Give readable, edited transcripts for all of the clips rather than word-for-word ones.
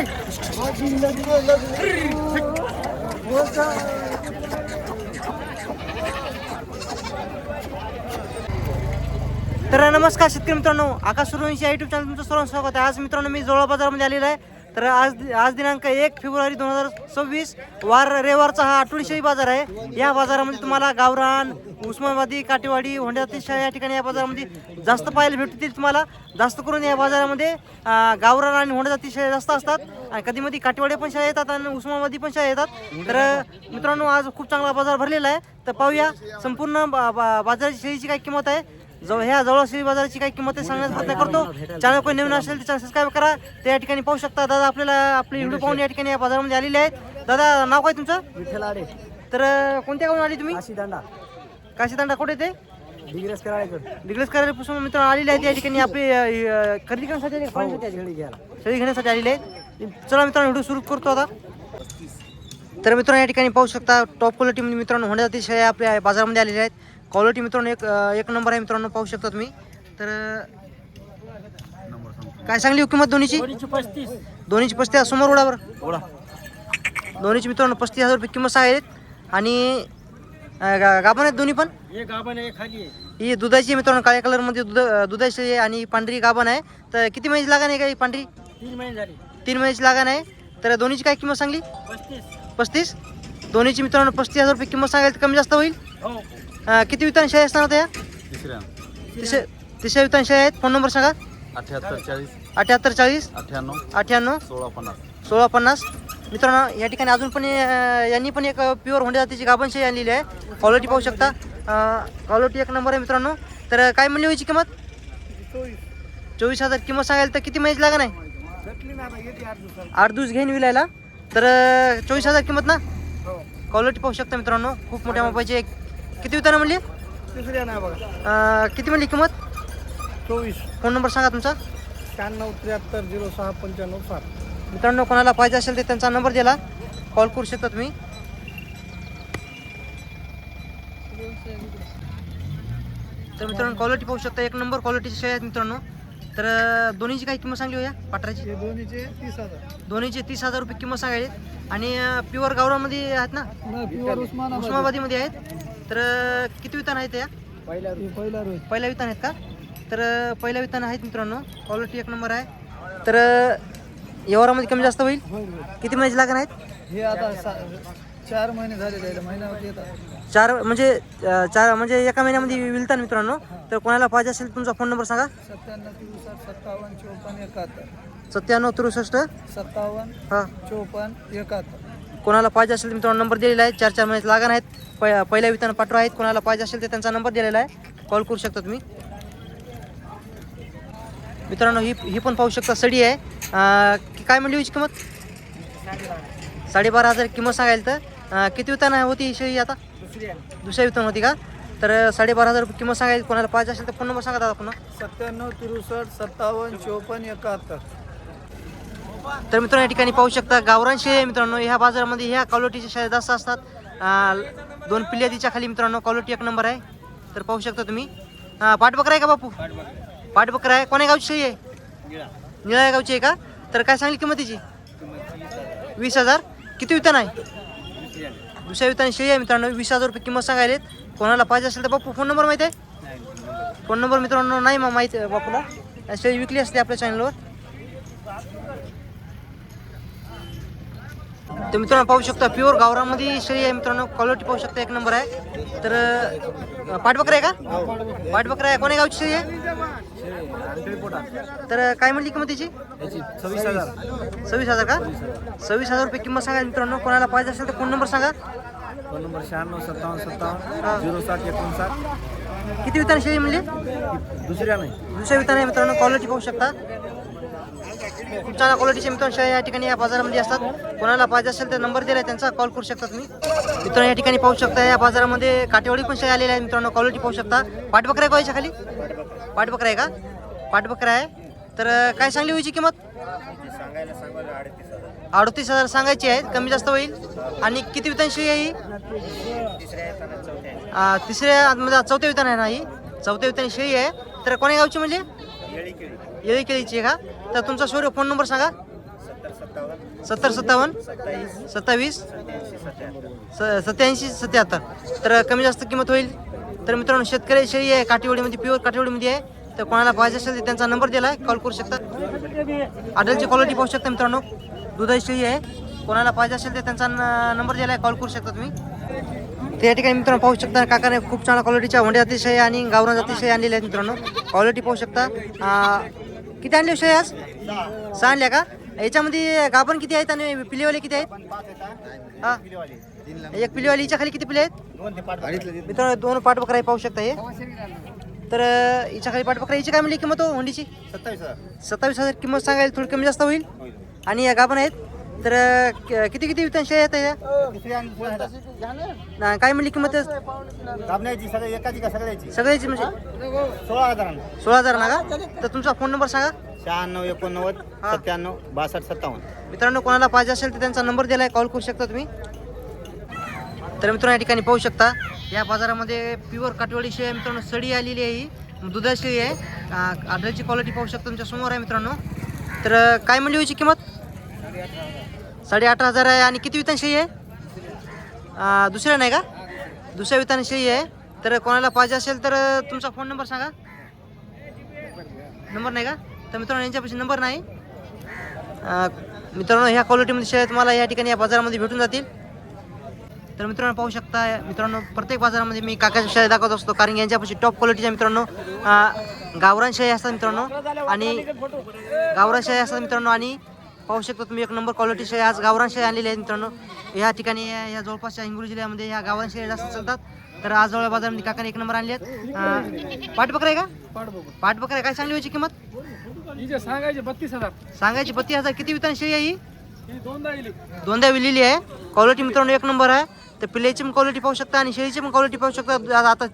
तर नमस्कार शेतकरी मित्रांनो, आकाश सूर्यवंशी या यूट्यूब चॅनल तुमचं सर्वांचं स्वागत आहे. आज मित्रांनो मी जवळ बाजारामध्ये आलेला आहे. तर आज दिनांक 1 फेब्रुवारी 2026 वार रविवारचा हा आठवडी शेळी बाजार आहे. या बाजारामध्ये तुम्हाला गावरान, उस्मानाबादी, काटेवाडी, होंड्यातील शेळ्या या ठिकाणी या बाजारामध्ये जास्त पाहायला भेटतील. तुम्हाला जास्त करून या बाजारामध्ये गावरान आणि होंड्यातील शेळ्या जास्त असतात आणि कधीमध्ये काटेवाडी पण शेळ्या येतात आणि उस्मानाबादी पण शेळ्या येतात. तर मित्रांनो आज खूप चांगला बाजार भरलेला आहे. तर पाहूया संपूर्ण बाजाराची शेळीची काय किंमत आहे, ह्या जवळ शेळी बाजाराची काही किंमत सांगण्याचा प्रयत्न करतो. चॅनल कोणी नवीन असेल तर चॅनल सबस्क्राईब करा. त्या ठिकाणी पाहू शकता दादा आपल्याला आपले व्हिडिओ पाहून या ठिकाणी या बाजारामध्ये आलेले आहेत. दादा नाव काय तुमचं? विठ्ठल आडे. तर कोणत्या गावून आली तुम्ही? काशीदांडा. काशीदांडा कुठे ते? डिग्रेस करायपासून मित्रांनो आलेले आहेत. या ठिकाणी आपली खरेदी करण्यासाठी शेळी घेण्यासाठी आलेले आहेत. चला मित्रांनो व्हिडिओ सुरू करतो आता. तर मित्रांनो या ठिकाणी पाहू शकता टॉप क्वालिटीमध्ये मित्रांनो होंड्या जाती शेळ्या आपल्या बाजारामध्ये आलेल्या आहेत. क्वालिटी मित्रांनो एक नंबर आहे मित्रांनो, पाहू शकता तुम्ही. तर काय सांगली किंमत दोन्हीची? दोन्हीची 35 समोर उडावर दोन्हीची मित्रांनो 35,000 रुपये किंमत आहेत. आणि गाभण आहेत दोन्ही पण. ही दुधाची मित्रांनो काळ्या कलरमध्ये दुधाची आहे आणि पांढरी गाभण आहे. तर किती महिन्याची लागण आहे काही पांढरी? 3 महिने झाले. 3 महिन्याची लागण आहे. तर दोन्हीची काय किंमत सांगली? 35. दोन्हीची मित्रांनो 35,000 रुपये किंमत सांगायला कमी जास्त होईल. किती वितान शेळ्या असणार होत्या? तिसऱ्या वितान शेळ्या आहेत. फोन नंबर सांगा. 7840 7840 98 98 1650. मित्रांनो या ठिकाणी अजून पण यांनी पण एक प्युअर होंडा जातीची गाभण शेळी आणलेली आहे. क्वालिटी पाहू शकता, क्वालिटी एक नंबर आहे मित्रांनो. तर काय म्हणली व्हायची किंमत? 24,000 किंमत सांगायला. तर किती महिन्याची लागण आहे? 8 दिवस घेईन विलायला. तर 24,000 किंमत ना. क्वालिटी पाहू शकता मित्रांनो, खूप मोठ्या मापाची. किती विताना म्हणली? किती म्हणली किंमत? 24. फोन नंबर सांगा तुमचा. 9673 0695 मित्रांनो कोणाला पाहिजे असेल तर त्यांचा नंबर दिला, कॉल करू शकता तुम्ही. तर मित्रांनो क्वालिटी पाहू शकता, एक नंबर क्वालिटीची शेळ्या आहेत मित्रांनो. तर दोन्हीची काय किंमत सांगली हो या पाटराची? दोन्हीचे 30,000. दोन्हीचे 30,000 रुपये किंमत सांगायची. आणि प्युअर गावरामध्ये आहेत ना, उस्मानाबादीमध्ये आहेत. तर किती वितान आहेत या? पहिल्या वितान आहेत का? तर पहिल्या वितान आहेत मित्रांनो. क्वालिटी एक नंबर आहे. तर व्यवहारामध्ये कमी जास्त होईल. किती महिन्याची लागण आहेत? हे आता 4 महिने झाले. महिन्यावरती येतात. 4 म्हणजे एका महिन्यामध्ये विलतान मित्रांनो. तर कोणाला पाहिजे असेल तुमचा फोन नंबर सांगा. 97 63 57 54 71 97 63 57 हां 54 71. कोणाला पाहिजे असेल तर मित्रांनो नंबर दिलेला आहे. 4 महिन्याची लागण आहेत. पहिल्या वितान पाठवा आहेत. कोणाला पाहिजे असेल तर त्यांचा नंबर दिलेला आहे, कॉल करू शकता तुम्ही. मित्रांनो ही पण पाहू शकता सडी आहे. काय म्हणली याची किंमत? 12,500 किंमत सांगायला. तर किती वितान होती ही शेळी? आता दुसऱ्या वितान होती का? तर 12,500 रुपये किंमत सांगायला. कोणाला पाहिजे असेल तर फोन नंबर सांगा दादा पुन्हा. 97 63 57 54 71. तर मित्रांनो या ठिकाणी पाहू शकता गावरान शेळी आहे मित्रांनो. ह्या बाजारामध्ये ह्या क्वालिटीच्या शेळ्या जास्त असतात. 2 पिल्ल्या तिच्या खाली मित्रांनो. क्वालिटी एक नंबर आहे. तर पाहू शकता तुम्ही. पाटबकरा आहे का बापू? पाटबकरा आहे. कोण्या गावची शेळी आहे? निळ्या गावची आहे का? तर काय सांगली किंमत तिची? 20,000. किती वितान आहे? दुसऱ्या विताने शेळी आहे मित्रांनो. 20,000 रुपये किंमत सांगायलेत. कोणाला पाहिजे असेल तर बापू फोन नंबर माहिती आहे? फोन नंबर मित्रांनो नाही माहिती आहे बापूला. शेळी विकली असते आपल्या चॅनलवर. तर मित्रांनो पाहू शकता प्युअर गावरामध्ये शेळी आहे मित्रांनो. क्वालिटी पाहू शकता एक नंबर आहे. तर पाटबकरा आहे का? पाटबकरा आहे. कोण्या गावची शेळी आहे? तर काय म्हणली किंमत तिची? 26,000 का? 26,000 रुपये किंमत सांगा मित्रांनो. कोणाला पाहिजे असेल तर फोन नंबर सांगा. Phone number 96 57 57 07 59. किती वितान शेळी म्हणली? दुसऱ्या वितान आहे मित्रांनो. क्वालिटी पाहू शकता, खूप चांगल्या क्वालिटीचे मित्रांनो शेळ्या या ठिकाणी या बाजारामध्ये असतात. कोणाला पाहिजे असेल तर नंबर दिला आहे त्यांचा, कॉल करू शकता तुम्ही. मित्रांनो या ठिकाणी पाहू शकता या बाजारामध्ये काटेवाडी पण शेळ्या आलेल्या आहेत मित्रांनो. क्वालिटी पाहू शकता. पाटबकरा आहे का याच्या खाली? पाटबकरा आहे का? पाटबकरा आहे. तर काय सांगली व्हायची किंमत? 38,000 सांगायची आहे, कमी जास्त होईल. आणि किती वितान शेळी आहे ही? तिसऱ्या म्हणजे चौथ्या वितान आहे ना ही? चौथ्या वितान शेळी आहे. तर कोण्या गावची म्हणजे? येळीकेळीची आहे का? तर तुमचा फोन नंबर सांगा. 70 27 87 77. तर कमी जास्त किंमत होईल. तर मित्रांनो शेतकरी शेळी आहे, काठीवडीमध्ये, प्युअर काठीवडीमध्ये आहे. तर कोणाला पाहिजे असेल तर त्यांचा नंबर दिला आहे, कॉल करू शकता. आडलची क्वालिटी पाहू शकता मित्रांनो, दुधाची शेळी आहे. कोणाला पाहिजे असेल तर त्यांचा नंबर दिला आहे, कॉल करू शकता तुम्ही. तर या ठिकाणी मित्रांनो पाहू शकता काकाने खूप चांगल्या क्वालिटीच्या होंड्या जाती शेळी आणि गावरान जाती शेळी आणलेल्या आहेत मित्रांनो. क्वालिटी पाहू शकता. किती आणले शेळी आज? 6 आणल्या का? याच्यामध्ये गाभण किती आहेत आणि पिलेवाले किती आहेत? हा, एक पिलेवाली. हिच्या खाली किती पिले आहेत मित्रांनो? 2 पाठबकरा पाहू शकता हे. तर हिच्या खाली पाठबकरा. हिची काय म्हणली किंमत हो होंडीची? 27,000 किंमत सांगायला. थोडी कमी जास्त होईल. आणि या गाभण आहेत. तर किती किती वितान शेळी आहेत या? काय म्हणली किंमत? सगळ्याची म्हणजे 16,000 ना का? तर तुमचा फोन नंबर सांगा. 96 89 97 62 57. मित्रांनो कोणाला पाहिजे असेल तर त्यांचा नंबर दिला आहे, कॉल करू शकता तुम्ही. तर मित्रांनो या ठिकाणी पाहू शकता या बाजारामध्ये प्युअर काठवाडी शेळी आहे मित्रांनो. सडी आलेली आहे, ही दुधाची शेळी आहे. आडळची क्वालिटी पाहू शकता तुमच्या समोर आहे मित्रांनो. तर काय म्हणली होईची किंमत? 18,500 आहे. आणि किती वितान शेळी आहे? दुसऱ्या नाही का? दुसऱ्या वितान शेळी आहे. तर कोणाला पाहिजे असेल तर तुमचा फोन नंबर सांगा. नंबर नाही का? तर मित्रांनो यांच्यापाशी नंबर नाही. मित्रांनो ह्या क्वालिटीमध्ये शेळ्या तुम्हाला या ठिकाणी या बाजारामध्ये भेटून जातील. तर मित्रांनो पाहू शकता मित्रांनो प्रत्येक बाजारामध्ये मी काकाच्या शेळ्या दाखवत असतो, कारण यांच्यापाशी टॉप क्वालिटीच्या मित्रांनो गावरान शेळ्या असतात मित्रांनो. आणि गावरान शेळ्या असतात मित्रांनो. आणि पाहू शकता तुम्ही एक नंबर क्वालिटी शेळ्या आज गावरान शेळ्या आणलेल्या आहेत मित्रांनो. या ठिकाणी या जवळपासच्या हिंगोली जिल्ह्यामध्ये ह्या गावरान शेळ्या जास्त चालतात. तर आज जवळ बाजारामध्ये काकाने एक नंबर आणले आहेत. पाठबकरा आहे का? पाठबकरा काय सांगली व्हायची किंमत? सांगायचे 32,000. सांगायची 32,000. किती वितान शेळी आहे ही? दोनदा विलेली आहे. क्वालिटी मित्रांनो एक नंबर आहे. तर पिल्ल्याची पण क्वालिटी पाहू शकता आणि शेळीची पण क्वालिटी पाहू शकता. आता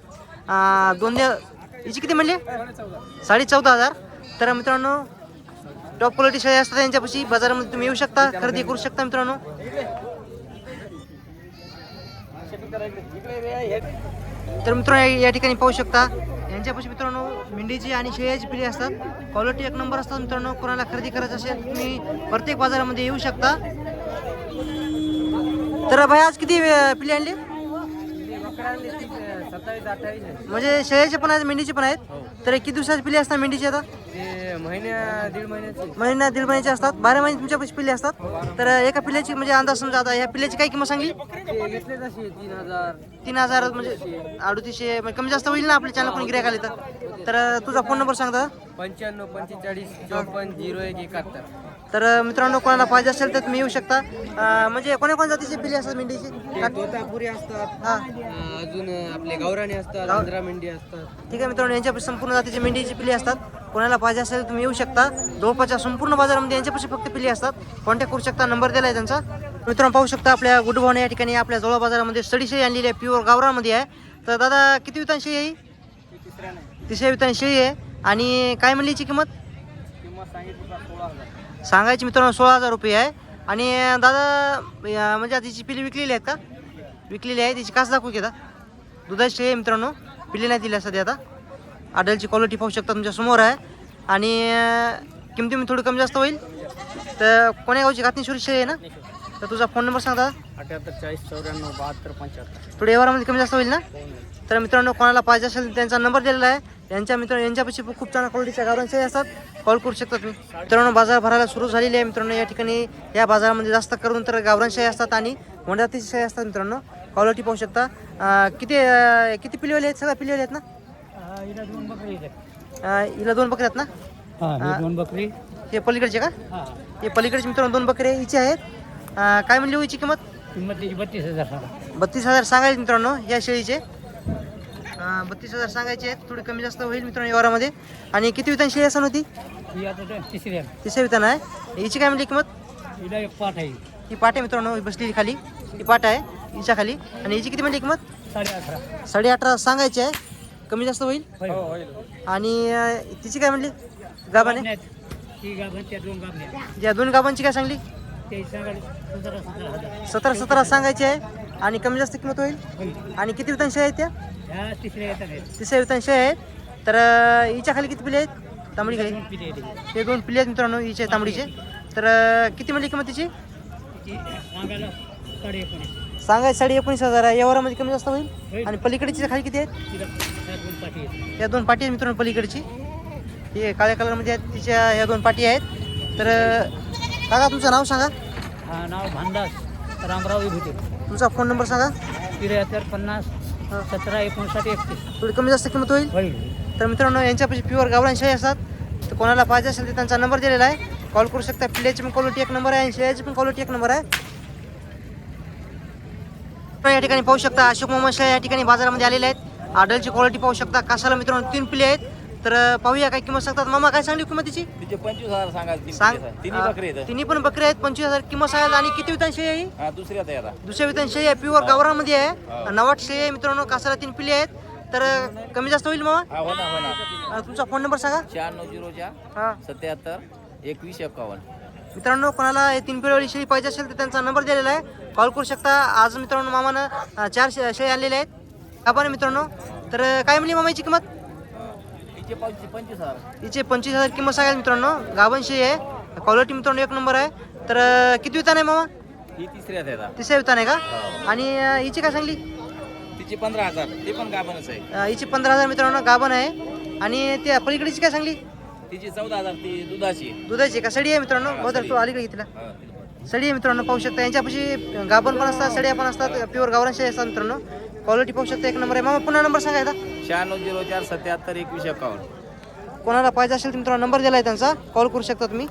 दोनदा हिची किती म्हणली? 14,500. तर मित्रांनो टॉप क्वालिटी शेळी असतात यांच्यापाशी. बाजारामध्ये तुम्ही येऊ शकता, खरेदी करू शकता मित्रांनो. तर मित्रांनो या ठिकाणी पाहू शकता यांच्यापाशी मित्रांनो मेंढीची आणि शेळ्याची पिल्ली असतात. क्वालिटी एक नंबर असतात मित्रांनो. कोणाला खरेदी करायचं असेल तुम्ही प्रत्येक बाजारामध्ये येऊ शकता. तर भाई आज किती पिल्ली आणली? 27 28. म्हणजे शेळ्याचे पण आहेत, मेंढीचे पण आहेत. तर किती दिवसाची पिल्ली असतात मेंढीची? आता दीड महिन्याची. महिना दीड महिन्याची असतात. 12 महिने तुमच्यापाशी पिल्ली असतात. तर एका पिल्ल्याची म्हणजे अंदाज समजा आता या पिल्ल्याची काय किंमत सांगली? 3,000 म्हणजे 3800. म्हणजे कमी जास्त होईल ना आपल्या चॅनल कोणी गिऱ्हाईक आले तर. तर तुझा फोन नंबर सांगता? 95 45 54 01 71. तर मित्रांनो कोणाला पाहिजे असेल तर तुम्ही येऊ शकता. म्हणजे कोणत्या जातीची पिल्ली असतात मेंढीची? तोतापुरी असतात. हां अजून आपले गावराणी असतात, आंध्रा मेंढी असतात. ठीक आहे मित्रांनो यांच्यापाशी संपूर्ण जातीची मेंढीची पिल्ली असतात. कोणाला पाहिजे असेल तुम्ही येऊ शकता. जवळपासच्या संपूर्ण बाजारामध्ये यांच्यापाशी फक्त पिल्ली असतात. कॉन्टॅक्ट करू शकता, नंबर दिला आहे त्यांचा. मित्रांनो पाहू शकता आपल्या गुडभावने या ठिकाणी आपल्या जवळ बाजारामध्ये सडी शेळी आणलेली आहे, प्युअर गावरामध्ये आहे. तर दादा किती वितान शेळी आहे? तिसऱ्या वितान शेळी आहे. आणि काय म्हणली याची किंमत? सांगायची मित्रांनो 16,000 रुपये आहे. आणि दादा म्हणजे आता तिची पिल्ली विकलेली आहेत का? विकलेली आहे. तिची कास दाखवू घेता. दुधाची शेळी आहे मित्रांनो, पिल्ली नाही दिली सध्या. आता आडलची क्वालिटी पाहू शकता तुमच्या समोर आहे. आणि किमतीमध्ये थोडी कमी जास्त होईल. तर कोण्या गावची? घातनीश्वरी शेळी आहे ना? तर तुझा फोन नंबर सांगता? 78 40 94 72 75. थोडे व्यवहारामध्ये कमी जास्त होईल ना? तर मित्रांनो कोणाला पाहिजे असेल त्यांचा नंबर दिलेला आहे. यांच्यापाशी खूप चांगल्या क्वालिटीच्या गावरान शेळी असतात. कॉल करू शकता तुम्ही. मित्रांनो बाजार भरायला सुरू झालेली आहे मित्रांनो. या ठिकाणी या बाजारामध्ये जास्त करून तर गावरान शेळी असतात आणि होंडातीची शेळी असतात मित्रांनो. क्वालिटी पाहू शकता. किती पिल्लीवाले आहेत? सगळ्या पिल्लीवाले आहेत ना? हिला 2 बकरी आहेत. हिला 2 बकरी आहेत ना? हां 2 बकरी. हे पलीकडचे का? हां हे पलीकडचे मित्रांनो 2 बकरी हिचे आहेत. काय म्हणली होईची किंमत? किंमत त्याची 32,000 सांगा. 32,000 सांगायचे मित्रांनो या शेळीचे. 32,000 सांगायचे आहेत. थोडी कमी जास्त होईल मित्रांनो व्यवहारामध्ये. आणि किती वितान शेळी असं होती? ही आता तिसऱ्या. तिसऱ्या वितान आहे. हिची काय म्हणली किंमत? हिला एक पाठ आहे. ही पाट आहे मित्रांनो, ही बसलेली खाली. ही पाट आहे हिच्या खाली. आणि हिची किती म्हणली किंमत? 18.5. 18.5 सांगायची आहे. कमी जास्त होईल. आणि तिची काय म्हणली? गाभाने ही गाभण त्या 2 गाभण्या. या 2 गाभांची काय सांगली? ते सांगायला 17,000. 17 सांगायची आहे. आणि कमी जास्त किंमत होईल. आणि किती वितान शेळ्या आहेत त्या? ह्या तिसऱ्या येतात. तिसऱ्या वितान शेळ्या आहेत. तर हिच्या खाली किती पिल्ले आहेत? तांबडी खाली. पिढी आहे. हे 2 पिल्ले आहेत मित्रांनो हिचे तांबडीचे. तर किती म्हणली किंमत तिची सांगायला 19.5 सांगायचं 19,500 आहे. यावरामध्ये कमी जास्त होईल. आणि पलीकडची खाली किती आहेत? या 2 पाटी आहेत मित्रांनो पलीकडची. ठीक आहे, काळ्या कलरमध्ये आहेत तिच्या ह्या 2 पाटी आहेत. तर काका तुमचं नाव सांगा. हा नाव भांडास रामराव विभूते. तुमचा फोन नंबर सांगा. 73 50 17 59 31 थोडी कमी जास्त किंमत होईल. होईल. तर मित्रांनो यांच्यापाशी प्युअर गावरान शेळी असतात. तर कोणाला पाहिजे असेल तर त्यांचा नंबर दिलेला आहे, कॉल करू शकता. पिल्याची पण क्वालिटी 1 नंबर आहे आणि शेळ्याची पण क्वालिटी 1 नंबर आहे. या ठिकाणी पाहू शकता अशोक मोहम्मद शेळ्या या ठिकाणी बाजारामध्ये आलेले आहेत. आडलची क्वालिटी पाहू शकता. कासाला मित्रांनो 3 पिले आहेत. तर पाहूया काय किंमत सांगतात. मामा काय सांगली किंमत तिची? तिचे 25,000 सांगाल सांग. तिन्ही बकरी आहेत. तिन्ही पण बकरी आहेत. 25,000 किंमत सांगाल. आणि किती विधान शेळी आहे? हा दुसरी आता आता दुसऱ्या विधान शेळी आहे. प्युअर गावरामध्ये आहे. नवाट शेळी आहे मित्रांनो. कासाला 3 पिले आहेत. तर कमी जास्त होईल मामा. हा होणार तुमचा फोन नंबर सांगा. 9604 हां 77 21 51. मित्रांनो कोणाला 3 पिढीवाली शेळी पाहिजे असेल तर त्यांचा नंबर दिलेला आहे, कॉल करू शकता. आज मित्रांनो मामानं 4 शेळी आणलेले आहेत. आपण मित्रांनो तर काय म्हणली मामाची किंमत? तिचे 25,000. हिचे 25,000 किंमत सांगाल मित्रांनो. गाभण शेळी आहे. क्वालिटी मित्रांनो 1 नंबर आहे. तर किती वितान आहे मामा? ही तिसरी आता तिसऱ्या वितान आहे का? आणि हिची काय सांगली? तिचे 15,000. ते पण गाभणच आहे. हिची 15,000 मित्रांनो गाभण आहे. आणि त्या पलीकडची काय सांगली? तिची 14,000. ती दुधाची. दुधाची का? सडी आहे मित्रांनो. बहुत तू अलीकडे घेतला सडी आहे मित्रांनो. पाहू शकता यांच्यापाशी गाभण पण असतात, सड्या पण असतात. प्युअर गावरान शेळी असतात मित्रांनो. क्वालिटी पाहू शकता 1 नंबर आहे. मामा पुन्हा नंबर सांगायचा. 9604 77 21 51. कोणाला पाहिजे असेल तर मित्रांनो नंबर दिला आहे त्यांचा, कॉल करू शकता तुम्ही.